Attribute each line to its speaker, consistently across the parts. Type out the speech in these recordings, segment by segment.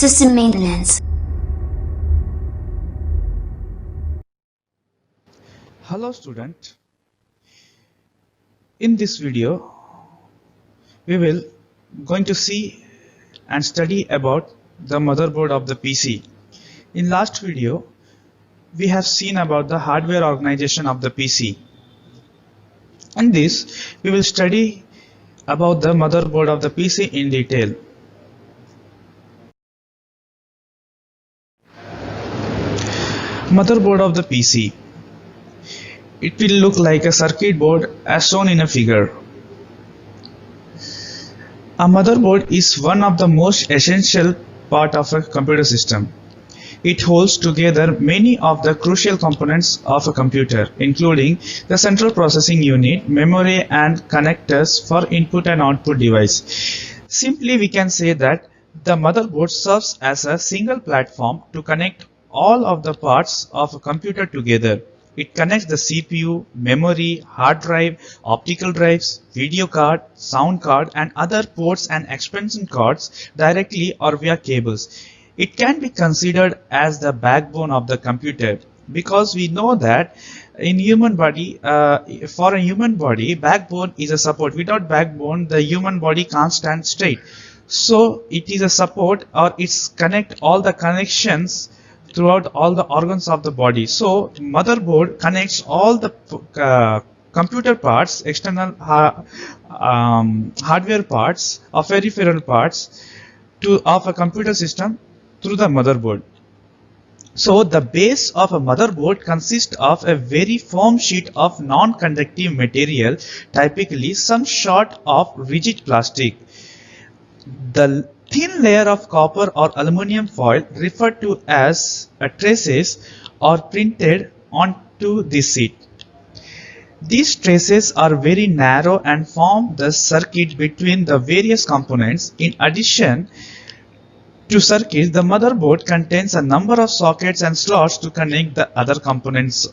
Speaker 1: System maintenance.
Speaker 2: Hello student, in this video we will going to see and study about the motherboard of the PC. In last video we have seen about the hardware organization of the PC. In this we will study about the motherboard of the PC in detail. Motherboard of the PC. It will look like a circuit board as shown in a figure. A motherboard is one of the most essential part of a computer system. It holds together many of the crucial components of a computer, including the central processing unit, memory and connectors for input and output device. Simply we can say that the motherboard serves as a single platform to connect all of the parts of a computer together. It connects the CPU, memory, hard drive, optical drives, video card, sound card and other ports and expansion cards directly or via cables. It can be considered as the backbone of the computer because we know that in human body, for a human body, backbone is a support. Without backbone, the human body can't stand straight. So it is a support, or it's connect all the connections throughout all the organs of the body. So motherboard connects all the computer parts, external hardware parts or peripheral parts of a computer system through the motherboard. So the base of a motherboard consists of a very firm sheet of non-conductive material, typically some sort of rigid plastic. The thin layer of copper or aluminum foil, referred to as traces, are printed onto this sheet. These traces are very narrow and form the circuit between the various components. In addition to circuits, the motherboard contains a number of sockets and slots to connect the other components.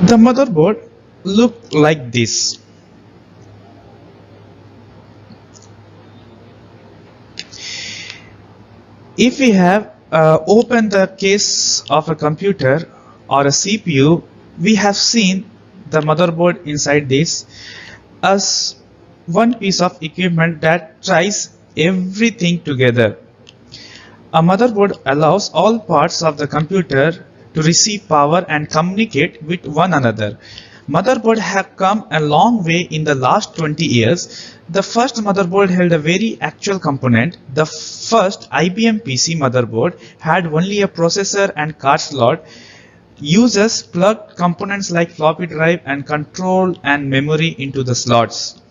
Speaker 2: The motherboard look like this. If we have opened the case of a computer or a CPU, we have seen the motherboard inside this as one piece of equipment that ties everything together. A motherboard allows all parts of the computer to receive power and communicate with one another. Motherboard have come a long way in the last 20 years. The first motherboard held a very actual component. The first IBM PC motherboard had only a processor and card slot. Users plugged components like floppy drive and control and memory into the slots.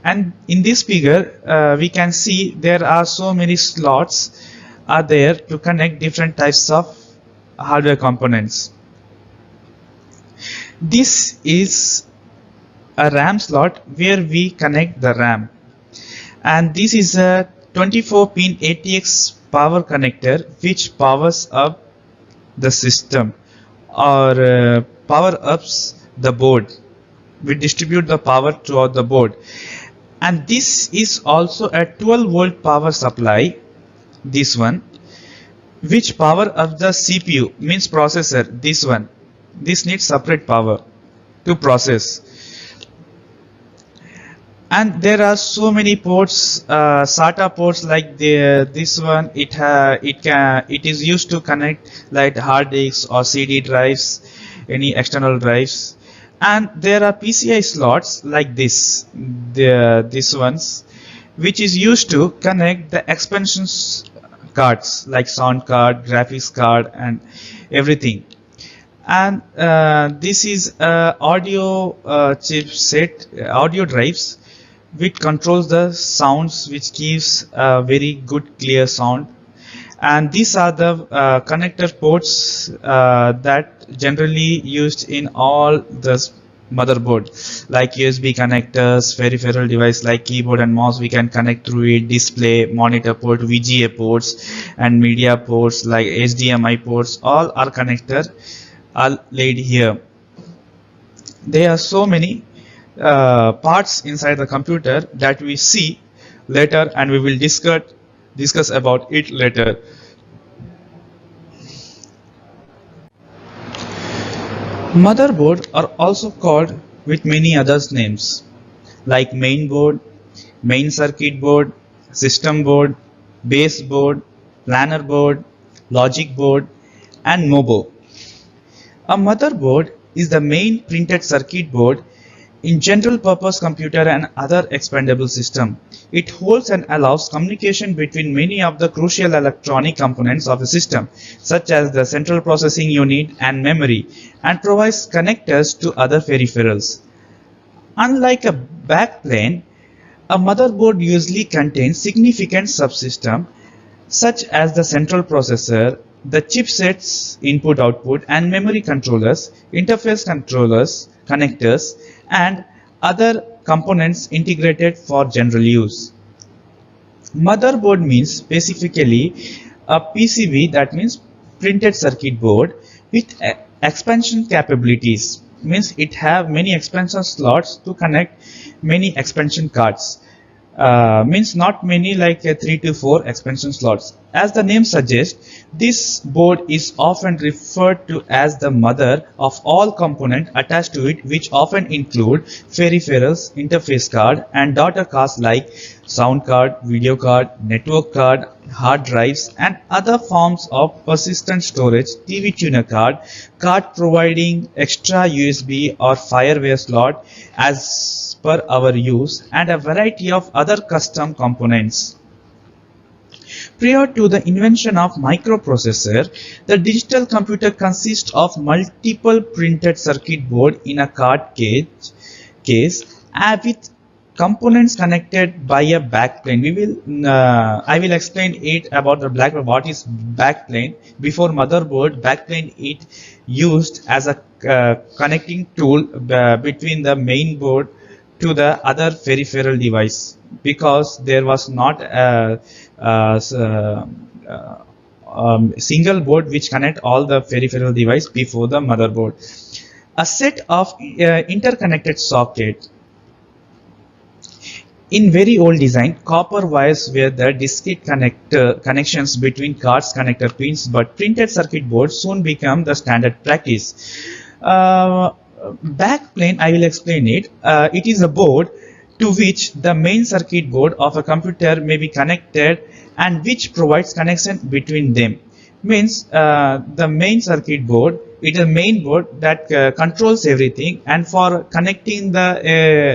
Speaker 2: And in this figure, we can see there are so many slots are there to connect different types of hardware components. This is a RAM slot where we connect the RAM, and this is a 24-pin ATX power connector which powers up the system or power ups the board. We distribute the power throughout the board. And this is also a 12-volt power supply, this one, which power up the CPU, means processor, this one. This needs separate power to process. And there are so many ports, SATA ports like this one. It is used to connect like hard disks or CD drives, any external drives. And there are PCI slots like this ones, which is used to connect the expansion cards like sound card, graphics card, and everything. And this is audio chipset, audio drives, which controls the sounds, which gives a very good clear sound. And these are the connector ports that generally used in all the motherboard, like USB connectors, peripheral device like keyboard and mouse, we can connect through it, display, monitor port, VGA ports, and media ports like HDMI ports. All are connector are laid here. There are so many parts inside the computer that we see later, and we will discuss about it later. Motherboard are also called with many other names like main board, main circuit board, system board, base board, planner board, logic board, and MOBO. A motherboard is the main printed circuit board in general purpose computer and other expandable system. It holds and allows communication between many of the crucial electronic components of a system, such as the central processing unit and memory, and provides connectors to other peripherals. Unlike a backplane, a motherboard usually contains significant subsystem such as the central processor, the chipsets, input-output, and memory controllers, interface controllers, connectors, and other components integrated for general use. Motherboard means specifically a PCB, that means printed circuit board, with expansion capabilities. Means it have many expansion slots to connect many expansion cards. Means not many, like 3 to 4 expansion slots. As the name suggests, this board is often referred to as the mother of all components attached to it, which often include peripherals, interface card, and daughter cards like sound card, video card, network card, hard drives, and other forms of persistent storage, TV tuner card, card providing extra USB or firewire slot as per our use, and a variety of other custom components. Prior to the invention of microprocessor, the digital computer consists of multiple printed circuit board in a case with components connected by a backplane. I will explain it about the backplane. What is backplane? Before motherboard, backplane it used as a connecting tool between the main board to the other peripheral device, because there was not a single board which connect all the peripheral device before the motherboard. A set of interconnected socket. In very old design, copper wires were the discrete connections between cards connector pins, but printed circuit boards soon became the standard practice. Backplane, I will explain it. It is a board to which the main circuit board of a computer may be connected and which provides connection between them. Means the main circuit board, it is a main board that controls everything, and for connecting the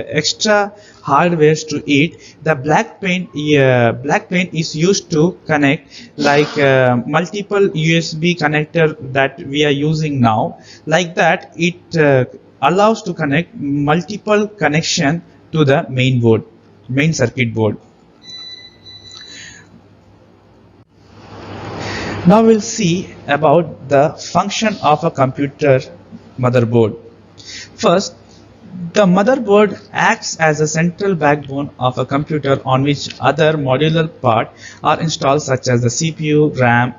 Speaker 2: extra hardwares to it, the backplane is used to connect like multiple USB connector that we are using now. Like that, it allows to connect multiple connection to the main circuit board. Now we'll see about the function of a computer motherboard. First, the motherboard acts as a central backbone of a computer on which other modular parts are installed, such as the CPU, RAM,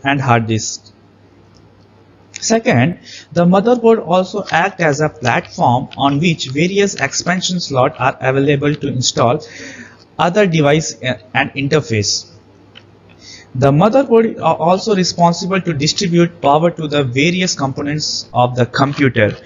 Speaker 2: and hard disk. Second, the motherboard also acts as a platform on which various expansion slots are available to install other device and interface. The motherboard is also responsible to distribute power to the various components of the computer.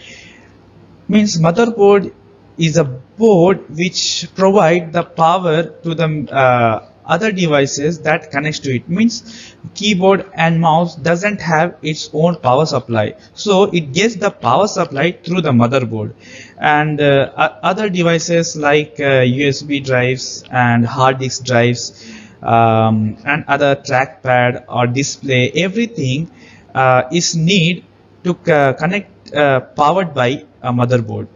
Speaker 2: Means motherboard is a board which provide the power to the other devices that connects to it. Means keyboard and mouse doesn't have its own power supply, so it gets the power supply through the motherboard, and other devices like USB drives and hard disk drives, and other trackpad or display, everything is need to connect powered by a motherboard.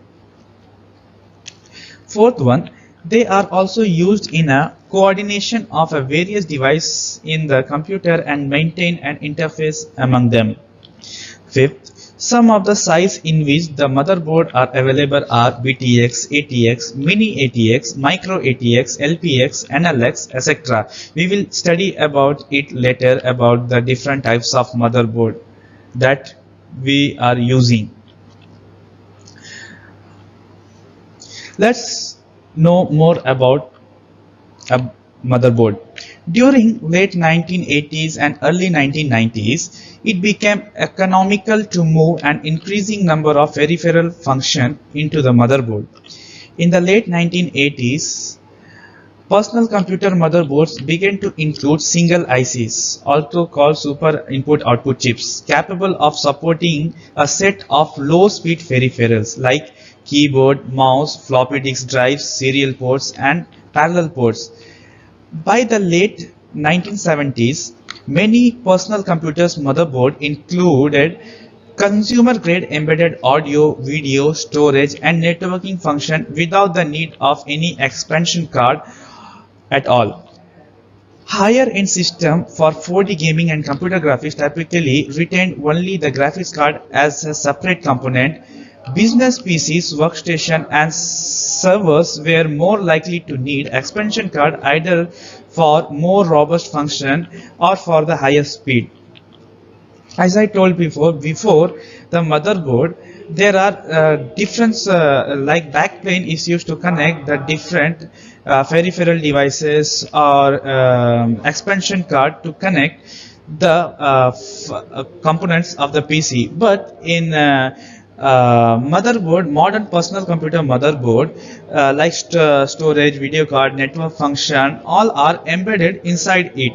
Speaker 2: Fourth one, they are also used in a coordination of a various devices in the computer and maintain an interface among them. Fifth, some of the size in which the motherboard are available are BTX, ATX, Mini ATX, Micro ATX, LPX, NLX, etc. We will study about it later, about the different types of motherboard that we are using. Let's know more about a motherboard. During late 1980s and early 1990s, it became economical to move an increasing number of peripheral function into the motherboard. In the late 1980s, personal computer motherboards began to include single ICs, also called super input-output chips, capable of supporting a set of low-speed peripherals like keyboard, mouse, floppy disk drives, serial ports, and parallel ports. By the late 1970s, many personal computers motherboard included consumer-grade embedded audio, video, storage, and networking function without the need of any expansion card at all. Higher-end systems for 4D gaming and computer graphics typically retained only the graphics card as a separate component. Business PCs, workstation, and servers were more likely to need expansion card either for more robust function or for the higher speed. As I told before the motherboard, there are different like backplane is used to connect the different peripheral devices or expansion card to connect the components of the PC. But in motherboard, modern personal computer motherboard like storage, video card, network function, all are embedded inside it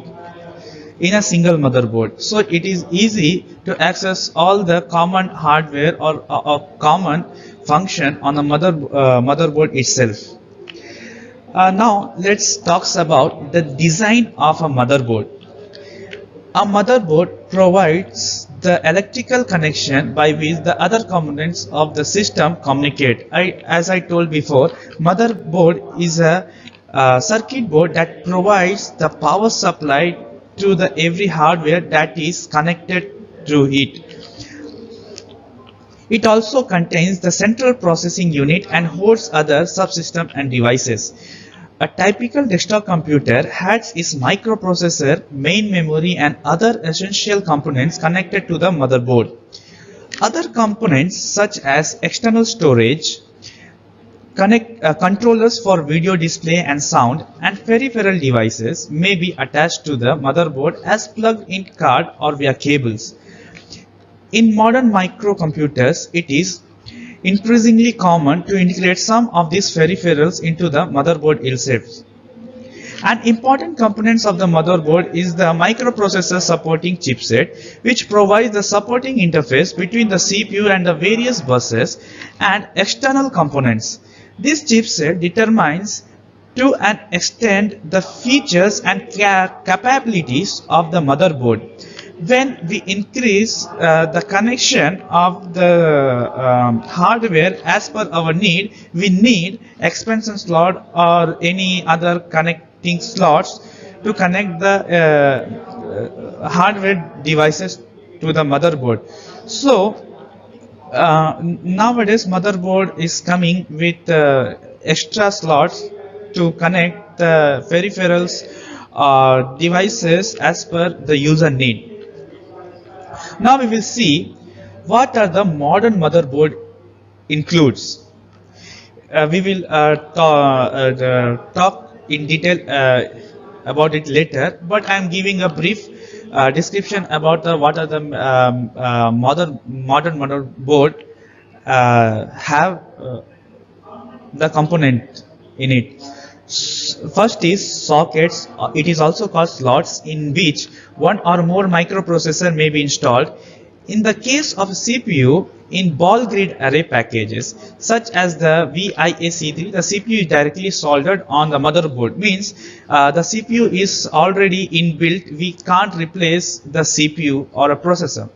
Speaker 2: in a single motherboard, so it is easy to access all the common hardware or common function on the motherboard itself. Now let's talk about the design of a motherboard. A motherboard provides the electrical connection by which the other components of the system communicate. As I told before, motherboard is a circuit board that provides the power supply to the every hardware that is connected to it. It also contains the central processing unit and hosts other subsystems and devices. A typical desktop computer has its microprocessor, main memory, and other essential components connected to the motherboard. Other components such as external storage, controllers for video display and sound, and peripheral devices may be attached to the motherboard as plugged-in card or via cables. In modern microcomputers, it is increasingly common to integrate some of these peripherals into the motherboard itself. An important component of the motherboard is the microprocessor supporting chipset, which provides the supporting interface between the CPU and the various buses and external components. This chipset determines to an extent the features and capabilities of the motherboard. When we increase the connection of the hardware as per our need, we need expansion slot or any other connecting slots to connect the hardware devices to the motherboard. So nowadays motherboard is coming with extra slots to connect the peripherals or devices as per the user need. Now we will see what are the modern motherboard includes. We will talk in detail about it later, but I am giving a brief description about what are the modern motherboard have the component in it. First is sockets. It is also called slots, in which one or more microprocessor may be installed. In the case of CPU, in ball grid array packages such as the VIAC3, the CPU is directly soldered on the motherboard. Means the CPU is already inbuilt. We can't replace the CPU or a processor.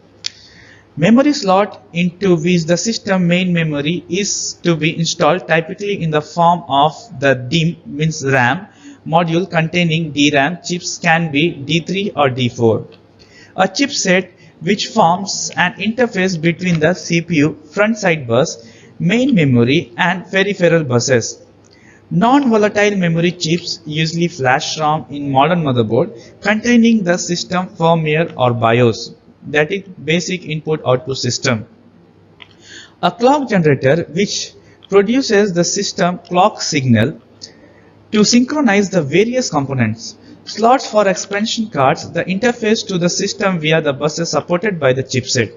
Speaker 2: Memory slot into which the system main memory is to be installed, typically in the form of the DIMM, means RAM module containing DRAM. Chips can be D3 or D4. A chipset which forms an interface between the CPU front side bus, main memory, and peripheral buses. Non-volatile memory chips, usually flash ROM in modern motherboard, containing the system firmware or BIOS, that is basic input output system. A clock generator which produces the system clock signal to synchronize the various components. Slots for expansion cards, the interface to the system via the buses supported by the chipset.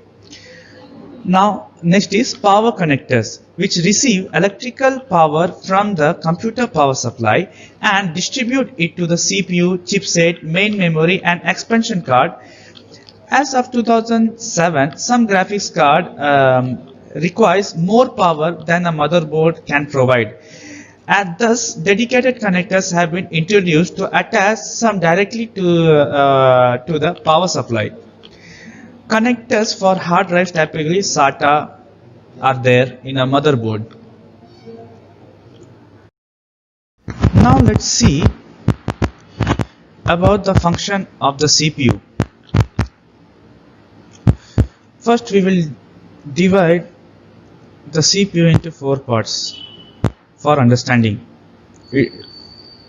Speaker 2: Now, next is power connectors, which receive electrical power from the computer power supply and distribute it to the CPU, chipset, main memory and expansion card. As of 2007, some graphics card requires more power than a motherboard can provide. And thus, dedicated connectors have been introduced to attach some directly to the power supply. Connectors for hard drives, typically SATA, are there in a motherboard. Now let's see about the function of the CPU. First, we will divide the CPU into 4 parts for understanding it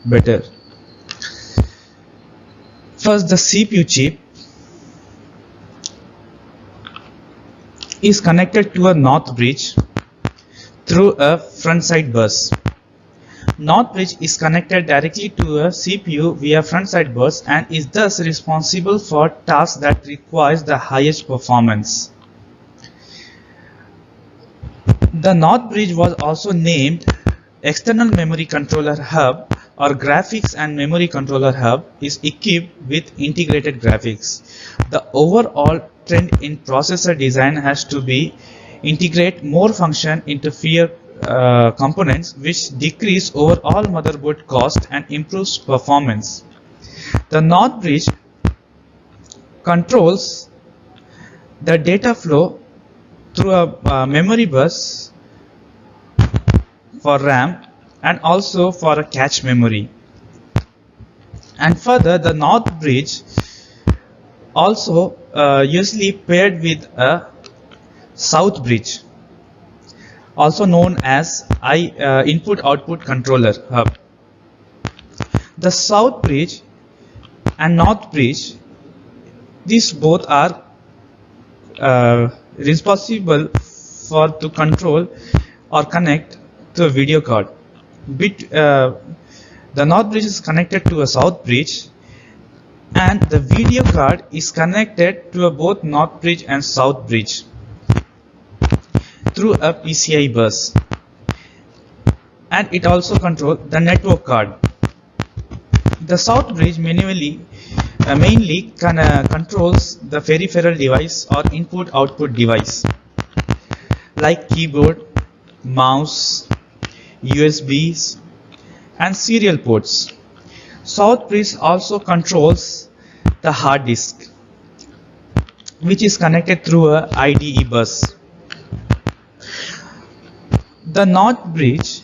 Speaker 2: better. First, the CPU chip is connected to a north bridge through a front side bus. North bridge is connected directly to a CPU via front side bus and is thus responsible for tasks that requires the highest performance. The north bridge was also named External Memory Controller Hub, or Graphics and Memory Controller Hub is equipped with integrated graphics. The overall trend in processor design has to be integrate more function into fewer components, which decrease overall motherboard cost and improves performance. The north bridge controls the data flow through a memory bus for RAM and also for a cache memory. And further, the north bridge also usually paired with a south bridge, also known as input-output controller hub. The south bridge and north bridge, these both are responsible for to control or connect to a video card. The north bridge is connected to a south bridge and the video card is connected to both north bridge and south bridge through a PCI bus, and it also controls the network card. The south bridge mainly controls the peripheral device or input-output device like keyboard, mouse, USBs and serial ports. South bridge also controls the hard disk, which is connected through a IDE bus. The north bridge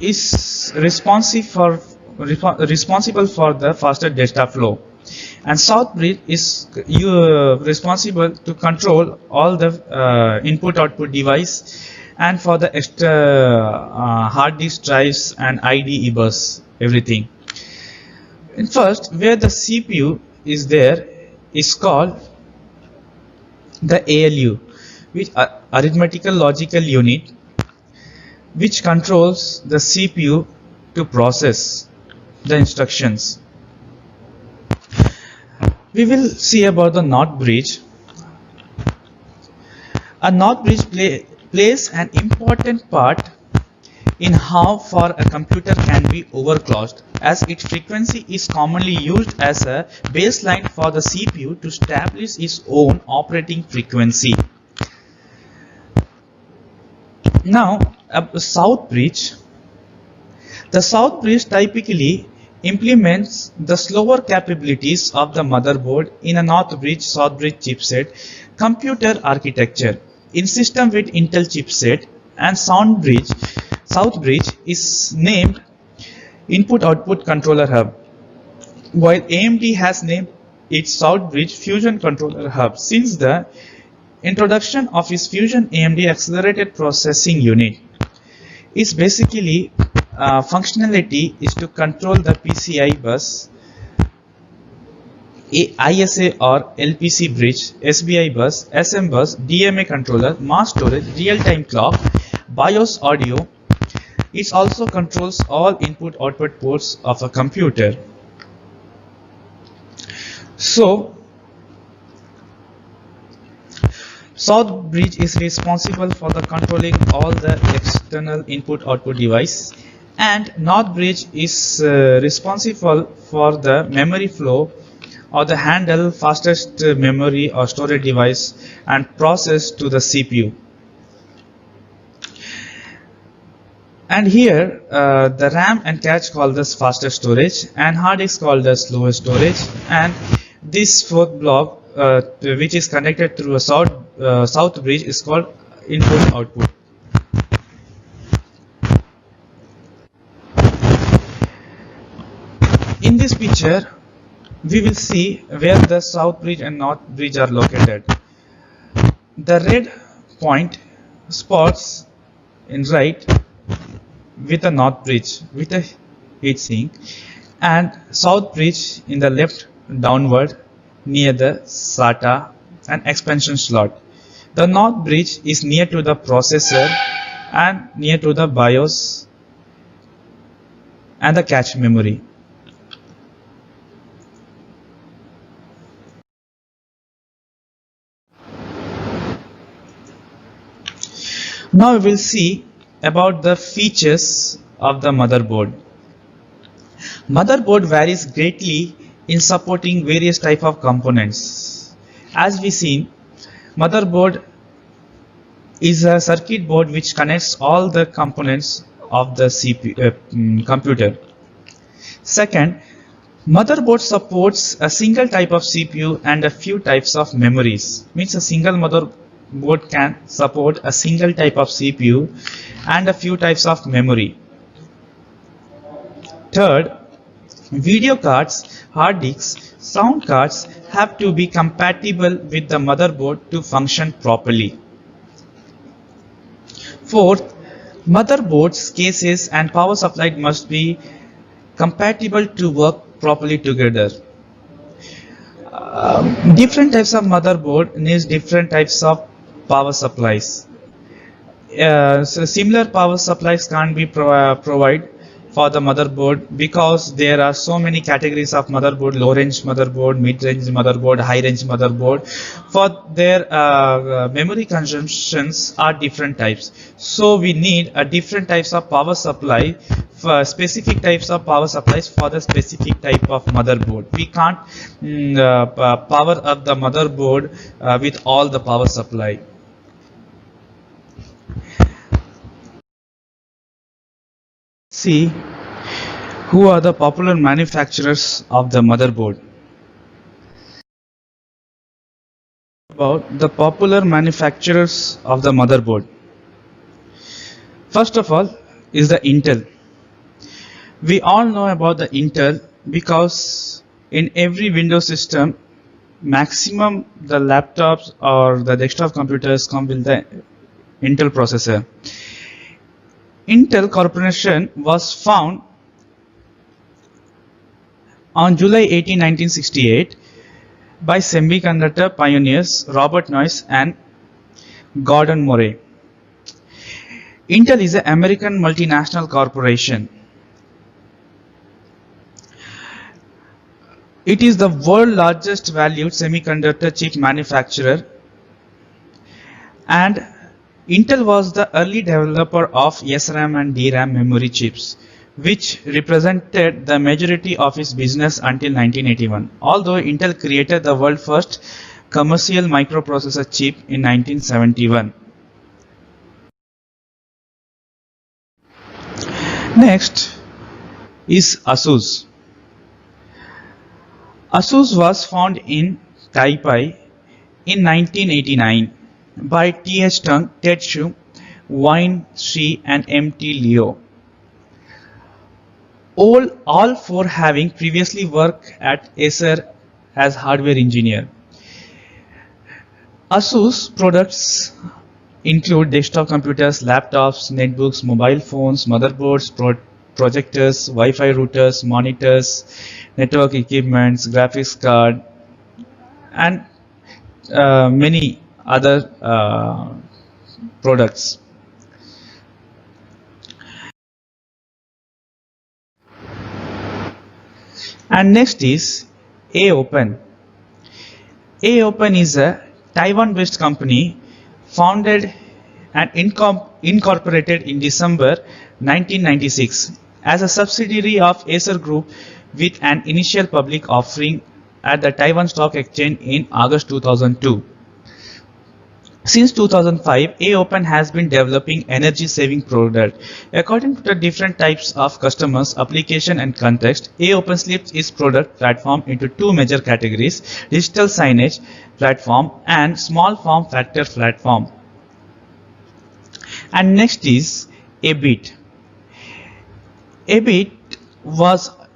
Speaker 2: is responsible for the faster data flow, and south bridge is responsible to control all the input-output device and for the extra hard disk drives and IDE bus, everything. And first, where the CPU is there is called the ALU, which arithmetical logical unit, which controls the CPU to process the instructions. We will see about the north bridge. A north bridge plays an important part in how far a computer can be overclocked, as its frequency is commonly used as a baseline for the CPU to establish its own operating frequency. Now, the south bridge typically implements the slower capabilities of the motherboard in a north bridge south bridge chipset computer architecture. In system with Intel chipset, and south bridge is named input-output controller hub, while AMD has named its south bridge fusion controller hub since the introduction of its Fusion AMD accelerated processing unit. Its basically functionality is to control the PCI bus, ISA or LPC bridge, SBI bus, SM bus, DMA controller, mass storage, real-time clock, BIOS audio. It also controls all input-output ports of a computer. So, South Bridge is responsible for the controlling all the external input-output device, and North Bridge is responsible for the memory flow or the handle fastest memory or storage device and process to the CPU. And here the RAM and cache called as faster storage and hard disk called as slower storage, and this fourth block which is connected through a south bridge is called input output. In this picture we will see where the south bridge and north bridge are located. The red point spots in right with a north bridge with a heatsink, and south bridge in the left downward near the SATA and expansion slot. The north bridge is near to the processor and near to the BIOS and the cache memory. Now we will see about the features of the motherboard. Motherboard varies greatly in supporting various type of components. As we seen, motherboard is a circuit board which connects all the components of the computer. Second, motherboard supports a single type of CPU and a few types of memories. Means a single motherboard can support a single type of CPU and a few types of memory. Third, video cards, hard disks, sound cards have to be compatible with the motherboard to function properly. Fourth, motherboards, cases and power supply must be compatible to work properly together. Different types of motherboard needs different types of power supplies. So similar power supplies can't be provided for the motherboard because there are so many categories of motherboard: low range motherboard, mid range motherboard, high range motherboard. For their memory consumptions are different types. So we need a different types of power supply, for specific types of power supplies for the specific type of motherboard. We can't power up the motherboard with all the power supply. See who are the popular manufacturers of the motherboard. About the popular manufacturers of the motherboard. First of all is the Intel. We all know about the Intel because in every Windows system, maximum the laptops or the desktop computers come with the Intel processor. Intel Corporation was found on July 18, 1968 by semiconductor pioneers Robert Noyce and Gordon Moore. Intel is an American multinational corporation. It is the world's largest valued semiconductor chip manufacturer, and Intel was the early developer of SRAM and DRAM memory chips, which represented the majority of its business until 1981. Although Intel created the world's first commercial microprocessor chip in 1971. Next is ASUS. ASUS was founded in Taipei in 1989 by T.H. Tung, Tetsu, Wayne Shi and M.T. Leo. All four having previously worked at Acer as hardware engineer. ASUS products include desktop computers, laptops, netbooks, mobile phones, motherboards, projectors, Wi-Fi routers, monitors, network equipments, graphics card, and many other products. And next is AOpen. AOpen is a Taiwan-based company founded and incorporated in December 1996 as a subsidiary of Acer Group with an initial public offering at the Taiwan Stock Exchange in August 2002. Since 2005, AOpen has been developing energy-saving products. According to the different types of customers, application and context, AOpen splits its product platform into two major categories: digital signage platform and small form factor platform. And next is Abit. Abit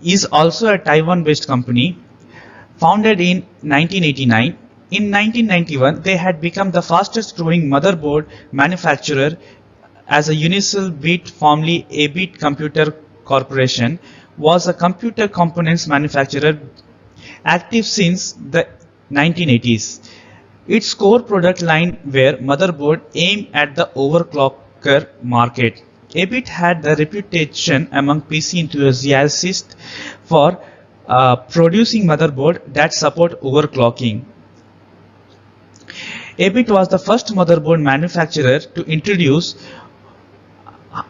Speaker 2: is also a Taiwan-based company founded in 1989. In 1991, they had become the fastest growing motherboard manufacturer as a Unisol Bit, formerly Abit Computer Corporation, was a computer components manufacturer active since the 1980s. Its core product line were motherboard aimed at the overclocker market. Abit had the reputation among PC enthusiasts for producing motherboard that support overclocking. Abit was the first motherboard manufacturer to introduce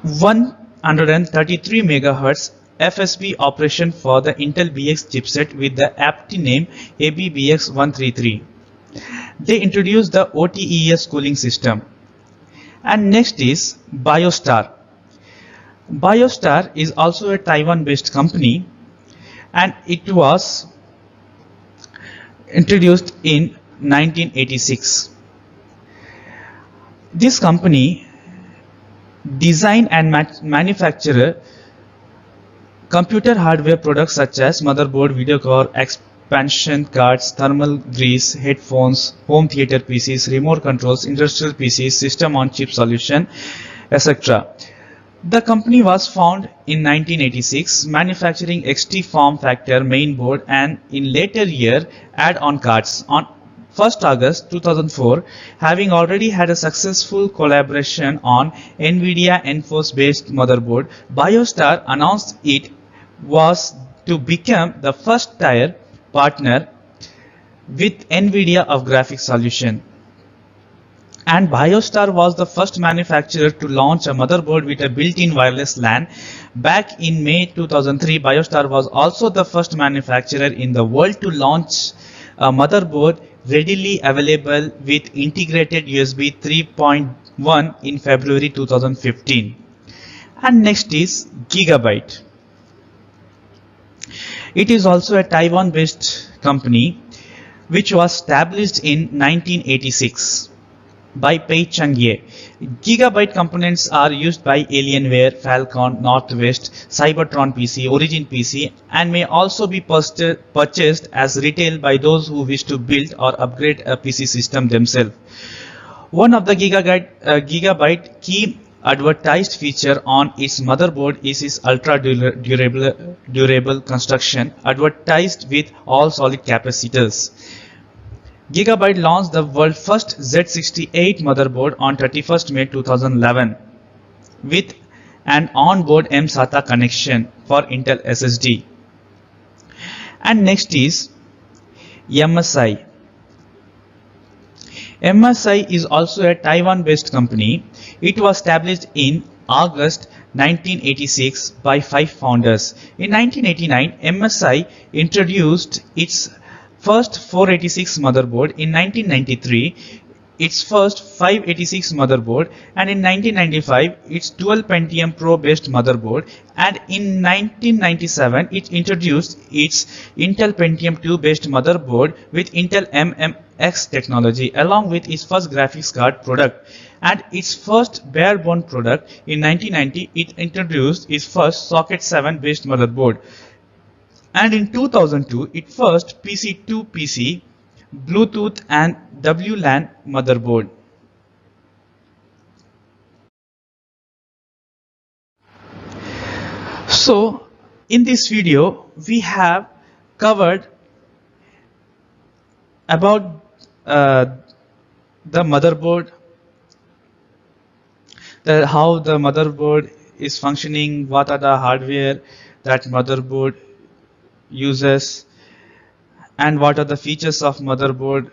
Speaker 2: 133 MHz FSB operation for the Intel BX chipset with the apt name ABBX133. They introduced the OTES cooling system. And next is BioStar. BioStar is also a Taiwan-based company, and it was introduced in 1986. This company design and manufacture computer hardware products such as motherboard, video card, expansion cards, thermal grease, headphones, home theater PCs, remote controls, industrial PCs, system on chip solution, etc. The company was founded in 1986, manufacturing XT form factor mainboard and in later year add-on cards. On 1st August 2004, having already had a successful collaboration on NVIDIA Enforce based motherboard, BioStar announced it was to become the first tier partner with NVIDIA of graphics solution. And BioStar was the first manufacturer to launch a motherboard with a built-in wireless LAN. Back in May 2003, BioStar was also the first manufacturer in the world to launch a motherboard readily available with integrated USB 3.1 in February 2015. And next is Gigabyte. It is also a Taiwan-based company which was established in 1986 by Pei Changye. Gigabyte components are used by Alienware, Falcon, Northwest, Cybertron PC, Origin PC, and may also be purchased as retail by those who wish to build or upgrade a PC system themselves. One of the Gigabyte key advertised feature on its motherboard is its ultra durable construction, advertised with all solid capacitors. Gigabyte launched the world's first Z68 motherboard on 31st May 2011 with an onboard mSATA connection for Intel SSD. And next is MSI. MSI is also a Taiwan-based company. It was established in August 1986 by 5 founders. In 1989, MSI introduced its first 486 motherboard, in 1993 its first 586 motherboard, and in 1995 its dual Pentium Pro based motherboard, and in 1997 it introduced its Intel Pentium 2 based motherboard with Intel MMX technology along with its first graphics card product. And its first bare-bone product, in 1990 it introduced its first Socket 7 based motherboard. And in 2002, its first PC2PC, Bluetooth and WLAN motherboard. So, in this video, we have covered about the motherboard, how the motherboard is functioning, what are the hardware that motherboard uses, and what are the features of motherboard,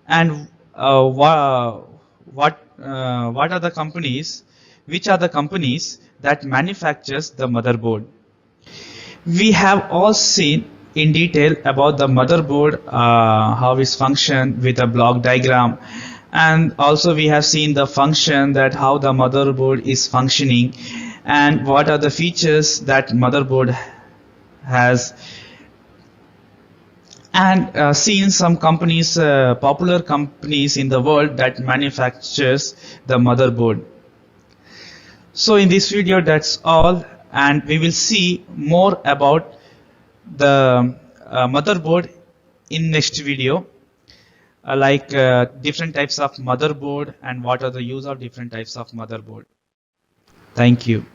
Speaker 2: and what are the companies, which are the companies that manufactures the motherboard. We have all seen in detail about the motherboard, how it's function with a block diagram, and also we have seen the function, that how the motherboard is functioning and what are the features that motherboard has, and seen some companies, popular companies in the world that manufactures the motherboard. So in this video that's all, and we will see more about the motherboard in next video, like different types of motherboard and what are the use of different types of motherboard. Thank you.